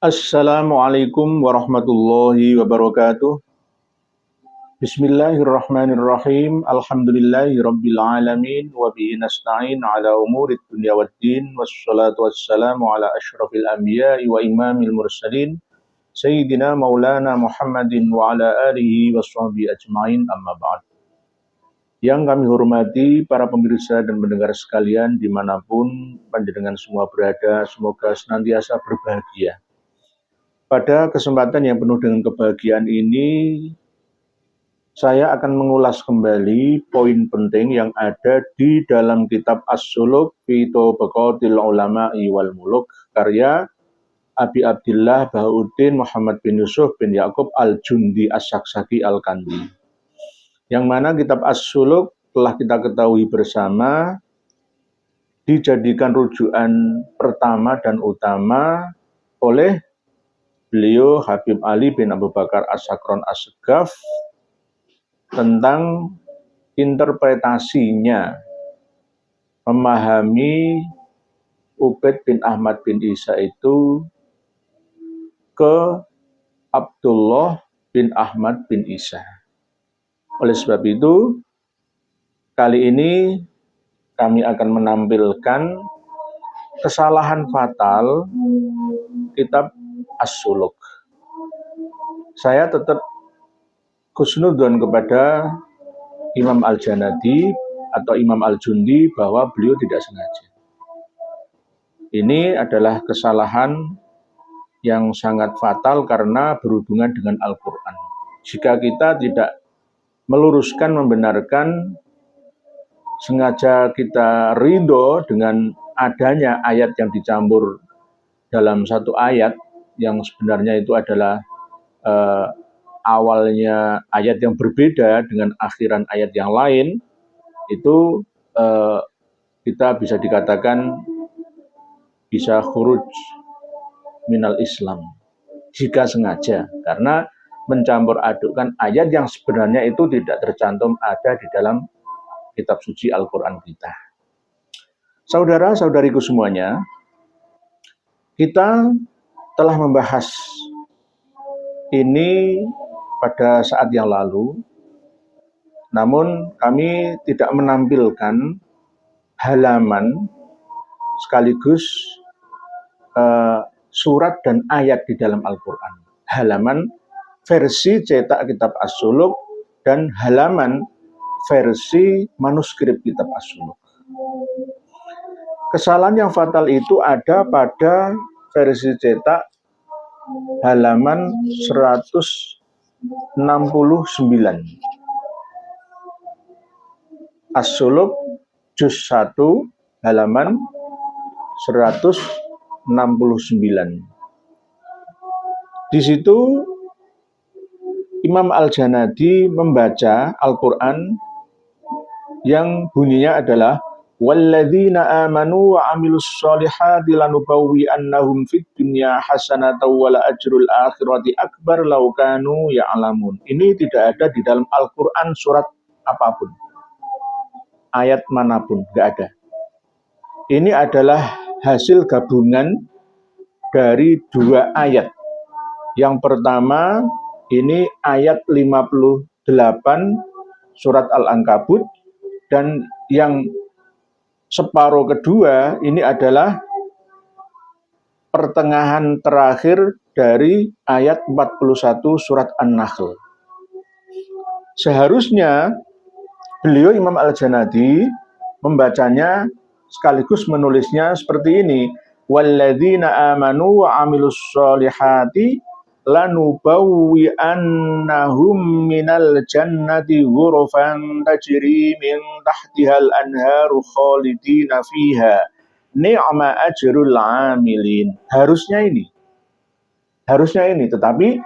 Assalamualaikum warahmatullahi wabarakatuh. Bismillahirrahmanirrahim. Alhamdulillahi rabbil alamin wa bihi nasta'in ala umurid dunya waddin wassalatu wassalamu ala asyrafil anbiya'i wa imamil mursalin sayyidina maulana Muhammadin wa ala alihi washabihi ajmain amma ba'd. Yang kami hormati para pemirsa dan pendengar sekalian dimanapun panjenengan semua berada, semoga senantiasa berbahagia. Pada kesempatan yang penuh dengan kebahagiaan ini, saya akan mengulas kembali poin penting yang ada di dalam kitab As-Suluk fi Tabaqatil Ulama'i wal Muluk karya Abi Abdillah Bahauddin Muhammad bin Yusuf bin Yaqub Al-Jundi As-Saksaki Al-Kandi. Yang mana kitab As-Suluk telah kita ketahui bersama dijadikan rujukan pertama dan utama oleh beliau Habib Ali bin Abu Bakar As-Sakron As-Segaf tentang interpretasinya memahami Ubaid bin Ahmad bin Isa itu ke Abdullah bin Ahmad bin Isa. Oleh sebab itu, kali ini kami akan menampilkan kesalahan fatal kitab As-Suluk. Saya tetap husnudzon kepada Imam Al-Janadi atau Imam Al-Jundi bahwa beliau tidak sengaja. Ini adalah kesalahan yang sangat fatal karena berhubungan dengan Al-Quran. Jika kita tidak meluruskan, membenarkan, sengaja kita ridho dengan adanya ayat yang dicampur dalam satu ayat yang sebenarnya itu adalah awalnya ayat yang berbeda dengan akhiran ayat yang lain, itu kita bisa dikatakan bisa khuruj minal Islam jika sengaja, karena mencampur adukkan ayat yang sebenarnya itu tidak tercantum ada di dalam kitab suci Al-Quran kita. Saudara-saudariku semuanya, kita telah membahas ini pada saat yang lalu, namun kami tidak menampilkan halaman sekaligus surat dan ayat di dalam Al-Quran. Halaman versi cetak kitab As-Suluk dan halaman versi manuskrip kitab As-Suluk. Kesalahan yang fatal itu ada pada versi cetak halaman 169. As-Suluk juz 1 halaman 169. Di situ Imam Al-Janadi membaca Al-Quran yang bunyinya adalah walladzina amanu wa amilus solihati lanubawwi'annahum fid dunya hasanatan wal ajrul akhirati akbar law kanu ya'lamun. Ini tidak ada di dalam Al-Quran surat apapun, ayat manapun, tidak ada. Ini adalah hasil gabungan dari dua ayat. Yang pertama ini ayat 58 surat Al-Ankabut, dan yang separuh kedua ini adalah pertengahan terakhir dari ayat 41 surat An-Nahl. Seharusnya beliau Imam Al-Janadi membacanya sekaligus menulisnya seperti ini, walladzina amanu wa amilus solihati lanubawwi'annahum minal jannati ghurafan tajri min tahtihal anharu khalidina fiha ni'ma ajrul amilin. Harusnya ini, tetapi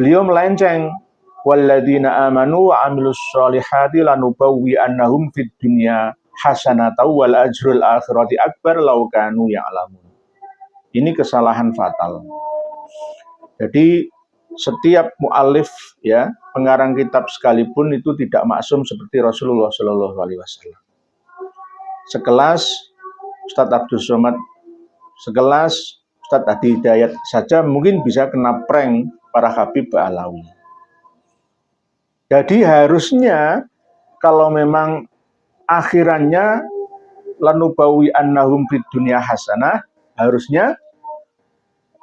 beliau melenceng, walladzina amanu wa amilus solihati lanubawwi'annahum fid dunya hasanatan wal ajrul akhirati akbar law kanu ya'lamun. Ini kesalahan fatal. Jadi setiap mu'alif, ya, pengarang kitab sekalipun itu tidak maksum seperti Rasulullah Shallallahu Alaihi Wasallam. Sekelas Ustadz Abdul Somad, sekelas Ustadz Adi Hidayat saja mungkin bisa kena prank para Habib Ba'alawi. Jadi harusnya kalau memang akhirannya lanubawi annahum fid dunya hasanah, harusnya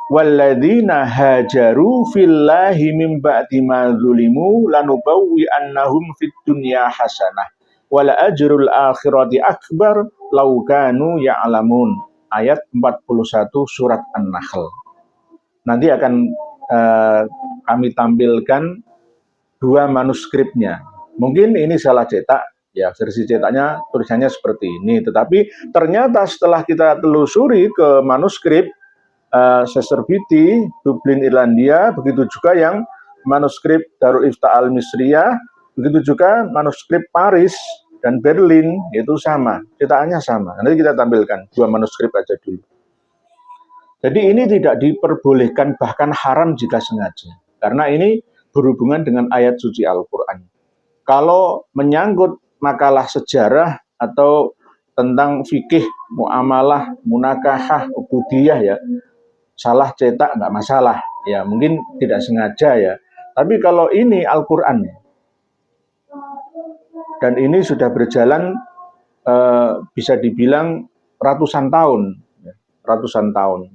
walladzina hajaru fillahi mim ba'di ma zulimu lanubawi annahum fid dunya hasanah wala ajrul akhirati akbar law kanu ya'lamun. Ayat 41 surat An-Nahl. Nanti akan kami tampilkan dua manuskripnya. Mungkin ini salah cetak, ya versi cetaknya tulisannya seperti ini. Tetapi ternyata setelah kita telusuri ke manuskrip Sester Biti, Dublin, Irlandia, begitu juga yang manuskrip Darul Ifta Al-Misriyah, begitu juga manuskrip Paris dan Berlin, itu sama, cetakannya sama. Nanti kita tampilkan dua manuskrip aja dulu. Jadi ini tidak diperbolehkan, bahkan haram jika sengaja. Karena ini berhubungan dengan ayat suci Al-Quran. Kalau menyangkut makalah sejarah atau tentang fikih, muamalah, munakahah, ubudiyah ya, salah cetak nggak masalah. Ya mungkin tidak sengaja ya. Tapi kalau ini Al-Quran, dan ini sudah berjalan bisa dibilang ratusan tahun. Ratusan tahun.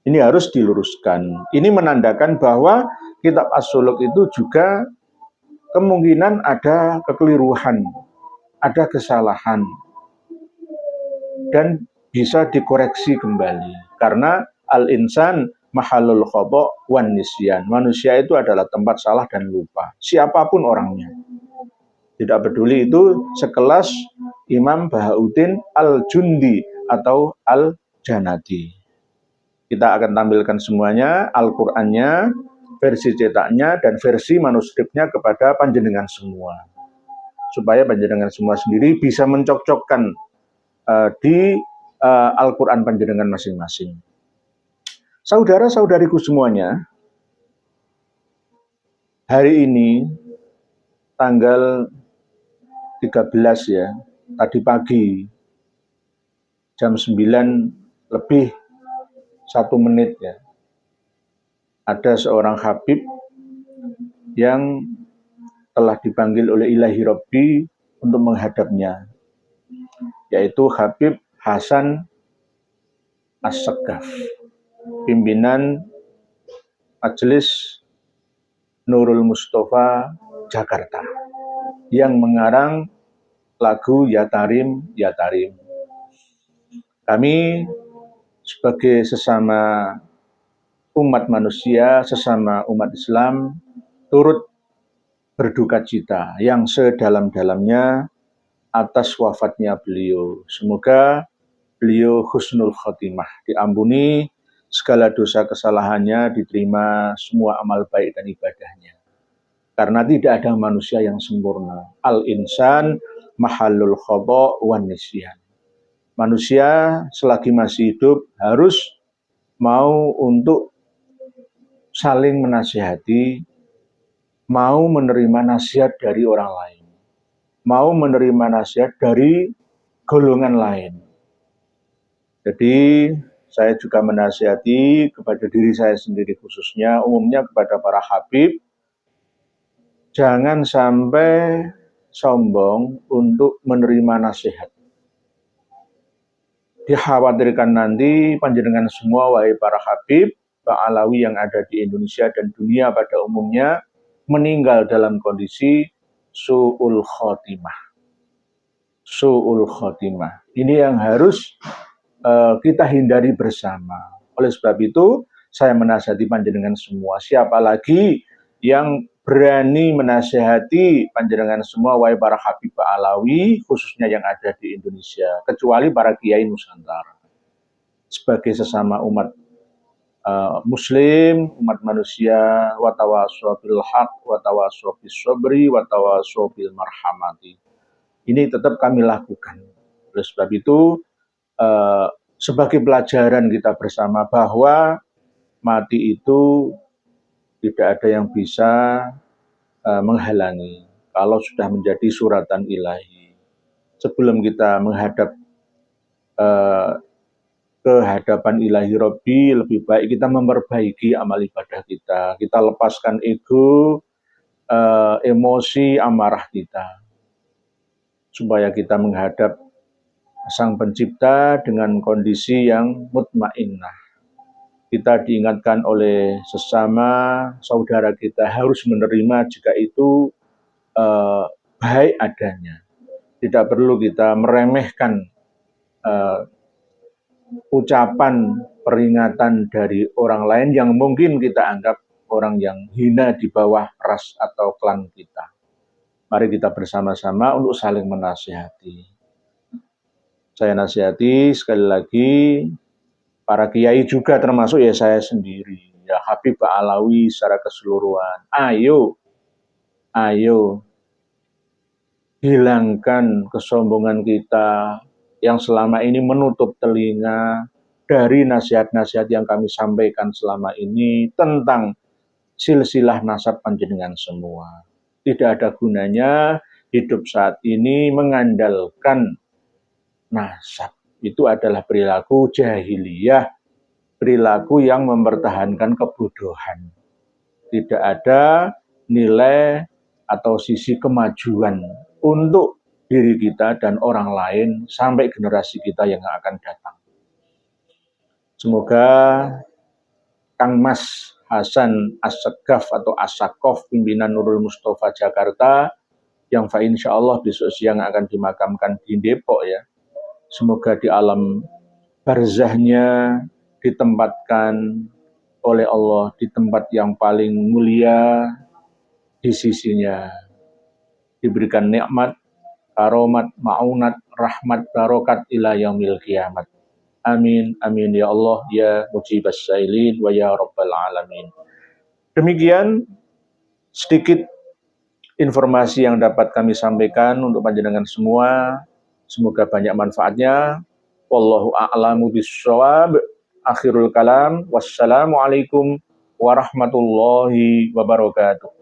Ini harus diluruskan. Ini menandakan bahwa kitab As-Suluk itu juga kemungkinan ada kekeliruan, ada kesalahan, dan bisa dikoreksi kembali. Karena al-insan mahalul khata' wan nisyan. Manusia itu adalah tempat salah dan lupa. Siapapun orangnya. Tidak peduli itu sekelas Imam Bahauddin Al-Jundi atau Al-Janadi. Kita akan tampilkan semuanya, Al-Qur'annya, versi cetaknya, dan versi manuskripnya kepada panjenengan semua. Supaya panjenengan semua sendiri bisa mencocokkan di Al-Quran panjenengan masing-masing. Saudara-saudariku semuanya, hari ini tanggal 13 ya, tadi pagi jam 9 lebih 1 menit ya, ada seorang Habib yang telah dipanggil oleh Ilahi Rabbi untuk menghadapnya, yaitu Habib Hasan As-Saggaf, pimpinan Majelis Nurul Mustafa Jakarta, yang mengarang lagu Ya Tarim, Ya Tarim. Kami sebagai sesama umat manusia, sesama umat Islam, turut berduka cita yang sedalam-dalamnya atas wafatnya beliau. Semoga beliau husnul khotimah, diampuni segala dosa kesalahannya, diterima semua amal baik dan ibadahnya. Karena tidak ada manusia yang sempurna. Al-insan mahallul khata' wan nisyan. Manusia selagi masih hidup harus mau untuk saling menasihati, mau menerima nasihat dari orang lain, mau menerima nasihat dari golongan lain. Jadi saya juga menasihati kepada diri saya sendiri khususnya, umumnya kepada para habib, jangan sampai sombong untuk menerima nasihat. Dikhawatirkan nanti panjenengan semua, wahai para habib Ba'alawi yang ada di Indonesia dan dunia pada umumnya, meninggal dalam kondisi su'ul khotimah. Su'ul khotimah. Ini yang harus kita hindari bersama. Oleh sebab itu, saya menasihati panjenengan semua. Siapa lagi yang berani menasihati panjenengan semua, wahai para habib Ba'alawi, khususnya yang ada di Indonesia, kecuali para kiai Nusantara. Sebagai sesama umat muslim, umat manusia, watawassaw bil haq, watawassaw bis sabri, watawassaw bil marhamati. Ini tetap kami lakukan. Oleh sebab itu, sebagai pelajaran kita bersama bahwa mati itu tidak ada yang bisa menghalangi kalau sudah menjadi suratan ilahi. Sebelum kita menghadap ke ke hadapan ilahi Rabbi, lebih baik kita memperbaiki amal ibadah kita. Kita lepaskan ego, emosi, amarah kita. Supaya kita menghadap Sang Pencipta dengan kondisi yang mutmainnah. Kita diingatkan oleh sesama saudara kita harus menerima jika itu baik adanya. Tidak perlu kita meremehkan ucapan peringatan dari orang lain yang mungkin kita anggap orang yang hina di bawah ras atau klan kita. Mari kita bersama-sama untuk saling menasihati. Saya nasihati sekali lagi, para kiai juga termasuk ya saya sendiri, ya Habib Alawi secara keseluruhan. Ayo hilangkan kesombongan kita yang selama ini menutup telinga dari nasihat-nasihat yang kami sampaikan selama ini tentang silsilah nasab panjenengan semua. Tidak ada gunanya hidup saat ini mengandalkan nasab. Itu adalah perilaku jahiliyah, perilaku yang mempertahankan kebodohan. Tidak ada nilai atau sisi kemajuan untuk diri kita dan orang lain sampai generasi kita yang akan datang. Semoga Kang Mas Hasan As-Segaf atau As-Sakof, pimpinan Nurul Mustafa Jakarta, yang insya Allah besok siang akan dimakamkan di Depok ya. Semoga di alam barzahnya ditempatkan oleh Allah di tempat yang paling mulia di sisinya. Diberikan nikmat, karomat, ma'unat, rahmat, barokat ila yaumil kiamat. Amin, amin ya Allah, ya mujibas sailin wa ya rabbal alamin. Demikian sedikit informasi yang dapat kami sampaikan untuk panjenengan semua. Semoga banyak manfaatnya. Wallahu a'lamu bissawab. Akhirul kalam. Wassalamualaikum warahmatullahi wabarakatuh.